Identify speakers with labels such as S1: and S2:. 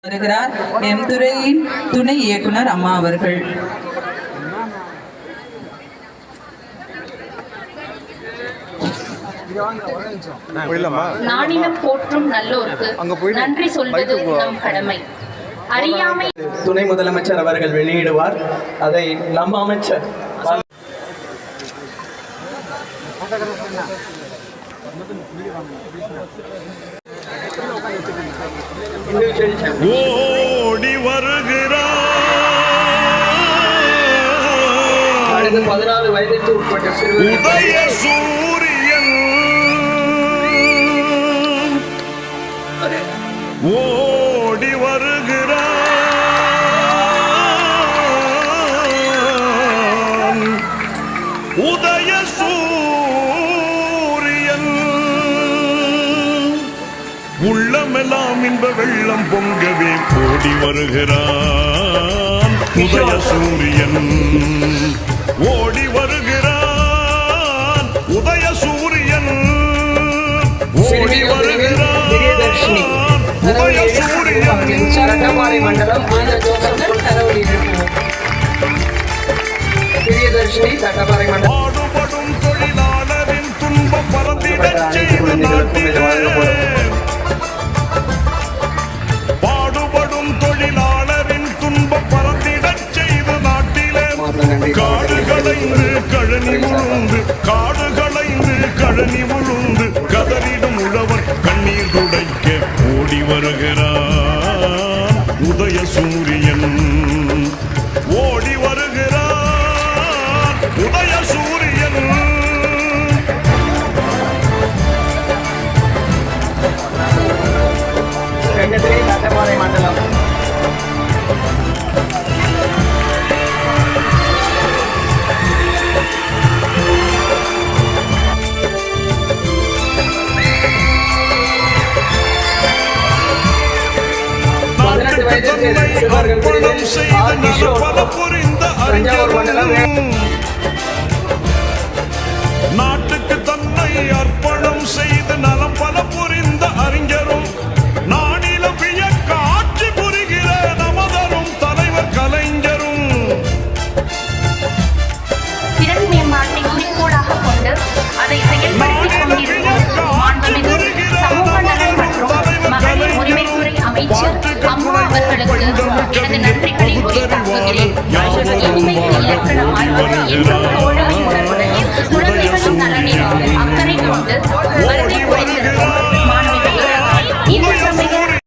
S1: வருகிறார் எம் துறையின் துணை இயக்குனர் அம்மா அவர்கள்.
S2: நானிலம் போற்றும் நல்லோருக்கு நன்றி சொல்வது நம் கடமை. அறியாமை
S3: துணை முதலமைச்சர் அவர்கள் வெளியிடுவார். அதை நம் அமைச்சர்
S4: ஓடி வருகிறார்.
S3: 16 வயதுக்கு உட்பட்ட
S4: உதய சூரியன் ஓடி வருகிறார். உதய சூரியன் உள்ளமெல்லாம் இன்ப வெள்ளம் பொங்கவே ஓடி வருகிறான். உதய சூரியன் ஓடி வருகிறான். உதய சூரியன் ஓடி வருகிறான். உதய சூரியன்
S3: சட்டமாலை மண்டலம் பிரியதர்ஷினி சட்டமாலை மண்டலம்.
S4: பாடுபடும் தொழிலாளரின் துன்பம் பறந்திடச் செய்து நாட்டிலே தொழிலாளரின் துன்பம் பறந்திடச் செய்த நாட்டிலே காடு களைந்து கழனி உழுந்து காடு களைந்து கழனி உழுந்து கதறிடும் உழவர் கண்ணீர் துடைக்க ஓடி வருகிறான். உதய சூரியன் ஓடி வருகிறான். உதய சூரியன்
S3: சட்டமாலை மண்டலம்
S4: அர்ப்பணம் செய்த நலப்பல புரிந்த அறிஞரும் நாட்டுக்கு தன்னை அர்ப்பணம் செய்து நலம் பல புரிந்த அறிஞரும் நாடில வியக்க ஆட்சி புரிகிற நமதரும் தலைவர் கலைஞரும்
S2: திறன் மேம்பாட்டை குறிக்கோளாக கொண்டு அதை செயல்படுத்திக் கொண்டிருக்கும் மாண்புமிகு சமூக நலன் மற்றும் மகளிர் உரிமைத்துறை அமைச்சர் அம்மா அவர்களுக்கு எனது நன்றிகளை உரித்தாக்குகிறேன். இன்மைக்கு இலக்கணமாய் இன்பத்தோடு